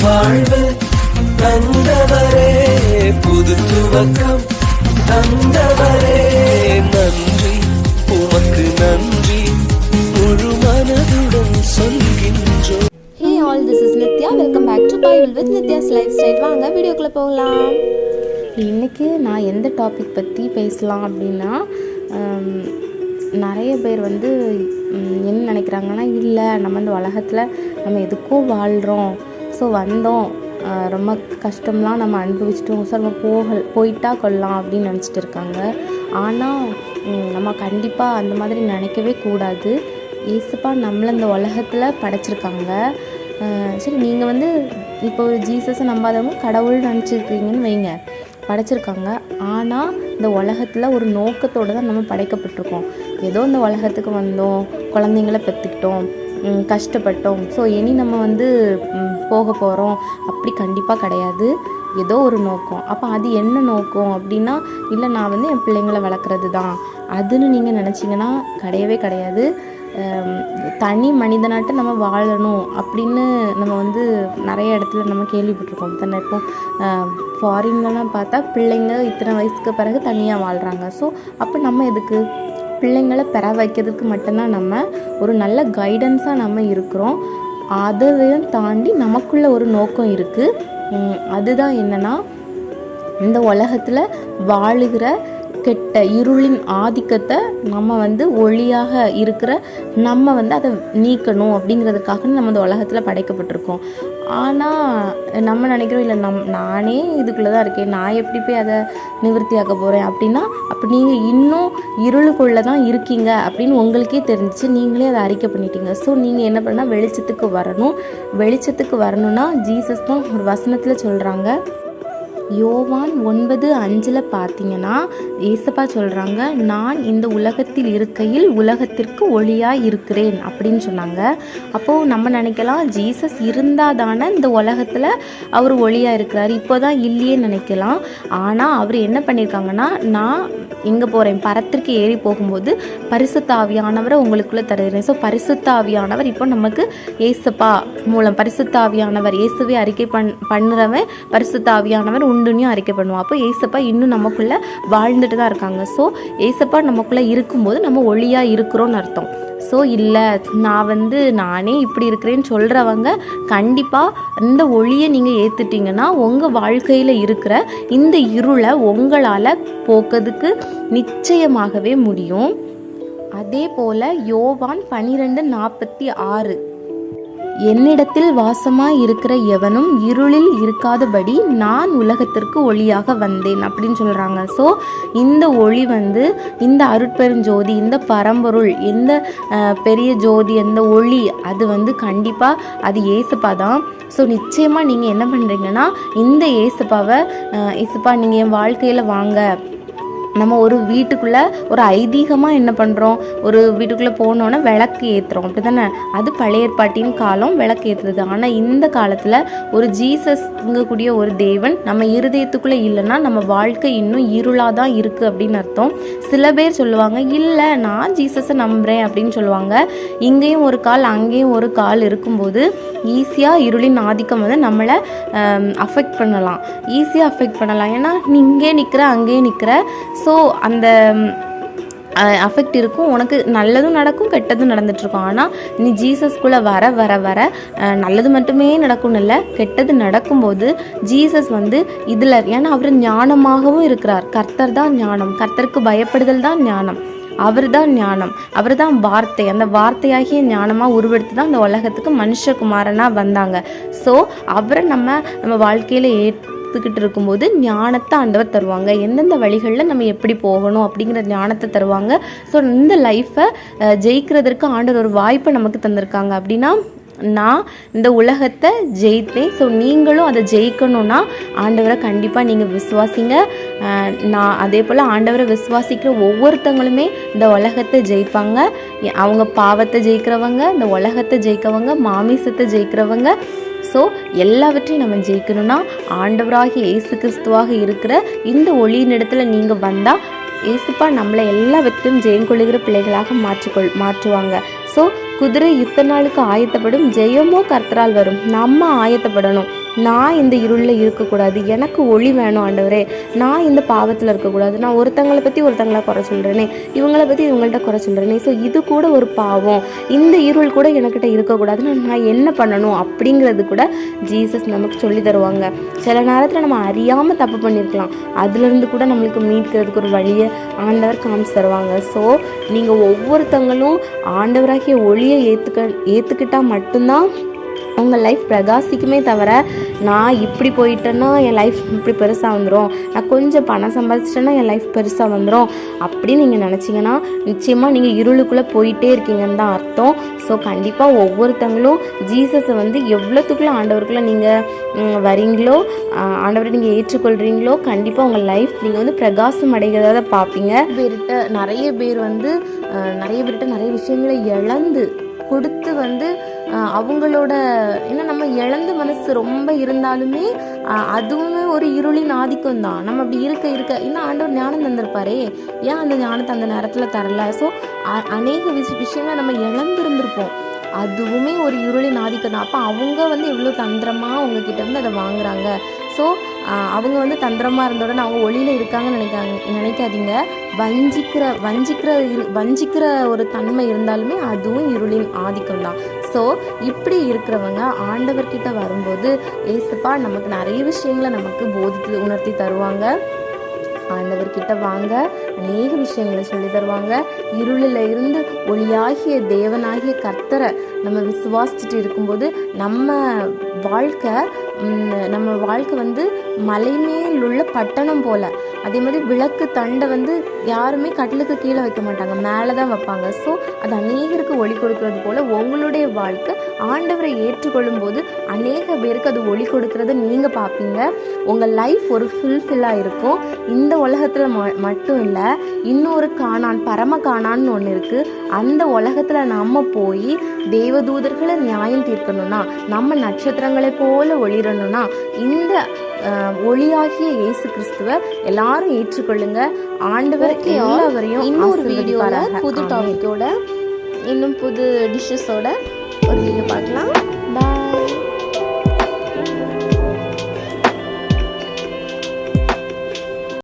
வாழ்வு தந்தவரே, புது துவக்கம் தந்தவரே, நன்றி உமக்கு நன்றி, முழு மனதுடன் சொல்கின்றோம். Hey all, this is Nithya. Welcome back to Bible with Nithya's Lifestyle. வாங்க வீடியோக்குள்ளே போகலாம். இன்றைக்கி நான் எந்த டாபிக் பற்றி பேசலாம் அப்படின்னா, நிறைய பேர் என்ன நினைக்கிறாங்கன்னா, இல்லை நம்ம இந்த உலகத்தில் நம்ம எதுக்கோ வாழ்கிறோம், ஸோ வந்தோம், ரொம்ப கஷ்டம்லாம் நம்ம அனுபவிச்சிட்டோம், ஸோ நம்ம போயிட்டா கொள்ளலாம் அப்படின்னு நினச்சிட்டு இருக்காங்க. ஆனால் நம்ம கண்டிப்பாக அந்த மாதிரி நினைக்கவே கூடாது. ஏசப்பா நம்மளை இந்த உலகத்தில் படைச்சிருக்காங்க. சரி, நீங்கள் இப்போ ஜீசஸை நம்பாதவங்க கடவுள் நினச்சிருக்கீங்கன்னு வைங்க, படைச்சிருக்காங்க. ஆனால் இந்த உலகத்தில் ஒரு நோக்கத்தோடு தான் நம்ம படைக்கப்பட்டிருக்கோம். ஏதோ இந்த உலகத்துக்கு வந்தோம், குழந்தைங்கள பெற்றுக்கிட்டோம், கஷ்டப்பட்டோம், ஸோ இனி நம்ம போக போகிறோம் அப்படி கண்டிப்பாக கிடையாது. ஏதோ ஒரு நோக்கம். அப்போ அது என்ன நோக்கம் அப்படின்னா, இல்லை நான் என் பிள்ளைங்களை வளர்க்குறது தான் அதுன்னு நீங்கள் நினச்சிங்கன்னா கிடையவே கிடையாது. தனி மனிதனாட்ட நம்ம வாழணும் அப்படின்னு நம்ம நிறைய இடத்துல நம்ம கேள்விப்பட்டிருக்கோம் தானே. இப்போ ஃபாரின்லலாம் பார்த்தா பிள்ளைங்க இத்தனை வயசுக்கு பிறகு தனியாக வாழ்கிறாங்க. ஸோ அப்போ நம்ம எதுக்கு பிள்ளைங்களை பெற வைக்கிறதுக்கு மட்டும்தான் நம்ம ஒரு நல்ல கைடன்ஸாக நம்ம இருக்கிறோம். அதையும் தாண்டி நமக்குள்ள ஒரு நோக்கம் இருக்குது. அதுதான் என்னென்னா, இந்த உலகத்தில் வாழுகிற கெட்ட இருளின் ஆதிக்கத்தை நம்ம ஒளியாக இருக்கிற நம்ம அதை நீக்கணும் அப்படிங்கிறதுக்காக நம்ம இந்த உலகத்தில் படைக்கப்பட்டிருக்கோம். ஆனால் நம்ம நினைக்கிறோம், இல்லை நானே இதுக்குள்ளே தான் இருக்கேன், நான் எப்படி போய் அதை நிவர்த்தியாக்க போகிறேன் அப்படின்னா, அப்போ நீங்கள் இன்னும் இருளுக்குள்ளே தான் இருக்கீங்க அப்படின்னு உங்களுக்கே தெரிஞ்சிச்சு, நீங்களே அதை அறிக்கை பண்ணிட்டீங்க. ஸோ நீங்கள் என்ன பண்ணால் வெளிச்சத்துக்கு வரணும். வெளிச்சத்துக்கு வரணும்னா ஜீசஸ் தான் ஒரு வசனத்தில் சொல்கிறாங்க. யோவான் 9:5 பார்த்தீங்கன்னா ஏசப்பா சொல்கிறாங்க, நான் இந்த உலகத்தில் இருக்கையில் உலகத்திற்கு ஒளியாக இருக்கிறேன் அப்படின்னு சொன்னாங்க. அப்போது நம்ம நினைக்கலாம், ஜீசஸ் இருந்தால் தானே இந்த உலகத்தில் அவர் ஒளியாக இருக்கிறார், இப்போ தான் இல்லையே நினைக்கலாம். ஆனால் அவர் என்ன பண்ணியிருக்காங்கன்னா, நான் எங்கே போகிறேன், பரத்திற்கு ஏறி போகும்போது பரிசுத்த ஆவியானவரை உங்களுக்குள்ளே தருகிறேன். ஸோ பரிசுத்த ஆவியானவர் இப்போ நமக்கு ஏசப்பா மூலம், பரிசுத்த ஆவியானவர் இயேசுவை அறிக்கை பண்ணுறவன் பரிசுத்த ஆவியானவர் உண்டுன்னையும் அறிக்கை பண்ணுவோம். அப்போ ஏசப்பா இன்னும் நமக்குள்ளே வாழ்ந்துட்டு தான் இருக்காங்க. ஸோ ஏசப்பா நமக்குள்ளே இருக்கும்போது நம்ம ஒளியாக இருக்கிறோன்னு அர்த்தம். ஸோ இல்லை நானே இப்படி இருக்கிறேன்னு சொல்கிறவங்க கண்டிப்பாக இந்த ஒளியை நீங்கள் ஏற்றுட்டிங்கன்னா உங்கள் வாழ்க்கையில் இருக்கிற இந்த இருளை உங்களால் போக்கிறதுக்கு நிச்சயமாகவே முடியும். அதே போல் யோவான் 12:46, என்னிடத்தில் வாசமாய் இருக்கிற எவனும் இருளில் இருக்காதபடி நான் உலகத்திற்கு ஒளியாக வந்தேன் அப்படின்னு சொல்கிறாங்க. ஸோ இந்த ஒளி இந்த அருட்பெருஞ்சோதி, இந்த பரம்பொருள், இந்த பெரிய ஜோதி, இந்த ஒளி அது கண்டிப்பாக அது ஏசப்பா தான். ஸோ நிச்சயமாக நீங்கள் என்ன பண்ணுறீங்கன்னா, இந்த ஏசப்பா நீங்கள் என் வாழ்க்கையில் வாங்க. நம்ம ஒரு வீட்டுக்குள்ளே ஒரு ஐதீகமாக என்ன பண்ணுறோம், ஒரு வீட்டுக்குள்ளே போனோன்னா விளக்கு ஏற்றுறோம், அப்படி தானே. அது பழைய ஏற்பாட்டின் காலம் விளக்கு ஏற்றுறது. ஆனால் இந்த காலத்தில் ஒரு ஜீசஸ்ங்கக்கூடிய ஒரு தேவன் நம்ம இருதயத்துக்குள்ளே இல்லைன்னா நம்ம வாழ்க்கை இன்னும் இருளாக தான் இருக்குது அப்படின்னு அர்த்தம். சில பேர் சொல்லுவாங்க, இல்லை நான் ஜீசஸை நம்புகிறேன் அப்படின்னு சொல்லுவாங்க. இங்கேயும் ஒரு கால் அங்கேயும் ஒரு கால் இருக்கும்போது ஈஸியாக இருளின் ஆதிக்கம் நம்மளை அஃபெக்ட் பண்ணலாம், ஈஸியாக அஃபெக்ட் பண்ணலாம். ஏன்னா நீ இங்கே நிற்கிற அங்கேயே நிற்கிற, ஸோ அந்த அஃபெக்ட் இருக்கும். உனக்கு நல்லதும் நடக்கும், கெட்டதும் நடந்துட்டுருக்கும். ஆனால் நீ ஜீசஸ்குள்ளே வர வர வர நல்லது மட்டுமே நடக்கும்னு இல்லை, கெட்டது நடக்கும்போது ஜீசஸ் இதில், ஏன்னா அவர் ஞானமாகவும் இருக்கிறார். கர்த்தர் தான் ஞானம், கர்த்தருக்கு பயப்படுதல் தான் ஞானம், அவர் தான் ஞானம், அவர் தான் வார்த்தை. அந்த வார்த்தையாகிய ஞானமாக உருவெடுத்து தான் இந்த உலகத்துக்கு மனுஷகுமாரனாக வந்தாங்க. ஸோ அவரை நம்ம வாழ்க்கையில் எடுத்துக்கிட்டு இருக்கும்போது ஞானத்தை ஆண்டவர் தருவாங்க. எந்தெந்த வழிகளில் நம்ம எப்படி போகணும் அப்படிங்கிற ஞானத்தை தருவாங்க. ஸோ இந்த லைஃப்பை ஜெயிக்கிறதுக்கு ஆண்டவர் ஒரு வாய்ப்பை நமக்கு தந்திருக்காங்க. அப்படின்னா நான் இந்த உலகத்தை ஜெயித்தேன். ஸோ நீங்களும் அதை ஜெயிக்கணும்னா ஆண்டவரை கண்டிப்பாக நீங்கள் விசுவாசிங்க. நான் அதே போல் ஆண்டவரை விசுவாசிக்கிற ஒவ்வொருத்தங்களுமே இந்த உலகத்தை ஜெயிப்பாங்க. அவங்க பாவத்தை ஜெயிக்கிறவங்க, இந்த உலகத்தை ஜெயிக்கிறவங்க, மாமிசத்தை ஜெயிக்கிறவங்க. ஸோ எல்லாவற்றையும் நம்ம ஜெயிக்கணும்னா ஆண்டவராகிய இயேசு கிறிஸ்துவாக இருக்கிற இந்த ஒளியின் இடத்துல நீங்கள் வந்தால் ஏசுப்பா நம்மளை எல்லாவற்றிலும் ஜெயம் கொள்ளுகிற பிள்ளைகளாக மாற்றுவாங்க. ஸோ குதிரை யுத்த நாளுக்கு ஆயத்தப்படும், ஜெயமோ கர்த்தரால் வரும். நம்ம ஆயத்தப்படணும். நான் இந்த இருளில் இருக்கக்கூடாது, எனக்கு ஒளி வேணும் ஆண்டவரே, நான் இந்த பாவத்தில் இருக்கக்கூடாது, நான் ஒருத்தங்களை பற்றி ஒருத்தங்கள குறை சொல்கிறேனே, இவங்களை பற்றி இவங்கள்ட்ட குறை சொல்கிறேனே, ஸோ இது கூட ஒரு பாவம், இந்த இருள் கூட எனக்கிட்ட இருக்கக்கூடாதுன்னு நான் என்ன பண்ணணும் அப்படிங்கிறது கூட ஜீசஸ் நமக்கு சொல்லி தருவாங்க. சில நேரத்தில் நம்ம அறியாமல் தப்பு பண்ணியிருக்கலாம், அதுலேருந்து கூட நம்மளுக்கு மீட்கிறதுக்கு ஒரு வழியை ஆண்டவர் காமிச்சு தருவாங்க. ஸோ நீங்கள் ஒவ்வொருத்தங்களும் ஆண்டவராகிய ஒளியை ஏற்றுக்கிட்டால் மட்டும்தான் உங்கள் லைஃப் பிரகாசிக்குமே தவிர, நான் இப்படி போயிட்டேன்னா என் லைஃப் இப்படி பெருசாக வந்துடும், நான் கொஞ்சம் பணம் சம்பாதிச்சிட்டேன்னா என் லைஃப் பெருசாக வந்துடும் அப்படின்னு நீங்கள் நினச்சிங்கன்னா நிச்சயமாக நீங்கள் இருளுக்குள்ளே போயிட்டே இருக்கீங்கன்னு தான் அர்த்தம். ஸோ கண்டிப்பாக ஒவ்வொருத்தங்களும் ஜீசஸை வந்து எவ்வளோத்துக்குள்ளே ஆண்டவருக்குள்ளே நீங்கள் வரீங்களோ, ஆண்டவரை நீங்கள் ஏற்றுக்கொள்கிறீங்களோ, கண்டிப்பாக உங்கள் லைஃப் நீங்கள் வந்து பிரகாசம் அடைகிறத பார்ப்பீங்க. நிறைய பேர்கிட்ட நிறைய விஷயங்களை இழந்து கொடுத்து வந்து அவங்களோட ஏன்னா நம்ம இழந்த மனசு ரொம்ப இருந்தாலுமே அதுவுமே ஒரு இருளின் ஆதிக்கம் தான். நம்ம அப்படி இருக்க இன்னும் ஆண்டவர் ஞானம் தந்திருப்பாரே, ஏன் அந்த ஞானத்தை அந்த நேரத்தில் தரல? ஸோ அநேக விஷயங்களை நம்ம இழந்திருந்திருப்போம், அதுவுமே ஒரு இருளின் ஆதிக்கம் தான். அப்போ அவங்க வந்து எவ்வளோ தந்திரமாக உங்ககிட்ட இருந்து அதை வாங்குறாங்க. ஸோ அவங்க வந்து தந்திரமாக இருந்தோடனே அவங்க ஒளியில் இருக்காங்கன்னு நினைக்காதீங்க. வஞ்சிக்கிற ஒரு தன்மை இருந்தாலுமே அதுவும் இருளின் ஆதிக்கம் தான். ஸோ இப்படி இருக்கிறவங்க ஆண்டவர்கிட்ட வரும்போது ஏசப்பா நமக்கு நிறைய விஷயங்களை நமக்கு போதித்து உணர்த்தி தருவாங்க. ஆண்டவர்கிட்ட வாங்க, அநேக விஷயங்களை சொல்லி தருவாங்க. இருளில் இருந்து ஒளியாகிய தேவனாகிய கர்த்தரை நம்ம விசுவாசிச்சுட்டு இருக்கும்போது நம்ம வாழ்க்கை வந்து மலைமேல் உள்ள பட்டணம் போல. அதே மாதிரி விளக்கு தண்டை வந்து யாருமே கட்டிலுக்கு கீழே வைக்க மாட்டாங்க, மேலே தான் வைப்பாங்க. ஸோ அது அநேகருக்கு ஒளி கொடுக்கறது போல் உங்களுடைய வாழ்க்கை ஆண்டவரை ஏற்றுக்கொள்ளும் போது அநேக பேருக்கு அது ஒளி கொடுக்கறத நீங்கள் பார்ப்பீங்க. உங்கள் லைஃப் ஒரு ஃபுல்ஃபில்லாக இருக்கும். இந்த உலகத்தில் மட்டும் இல்லை, இன்னொரு பரம காணான்னு ஒன்று இருக்குது. அந்த உலகத்தில் நம்ம போய் தேவதூதர்களை நியாயம் தீர்க்கணும்னா, நம்ம நட்சத்திரங்களை போல ஒளிரணும்னா, இந்த ஒளியாகிய இயேசு கிறிஸ்துவை எல்லாரும் ஏற்றுக்கொள்ளுங்க. ஆண்டவருக்கு எல்லாவரையும் இன்னொரு வீடியோல புது டாபிக்கோட இன்னும் புது டிஷ்ஷஸோட ஒரு வீடியோ பார்க்கலாம். பாய்.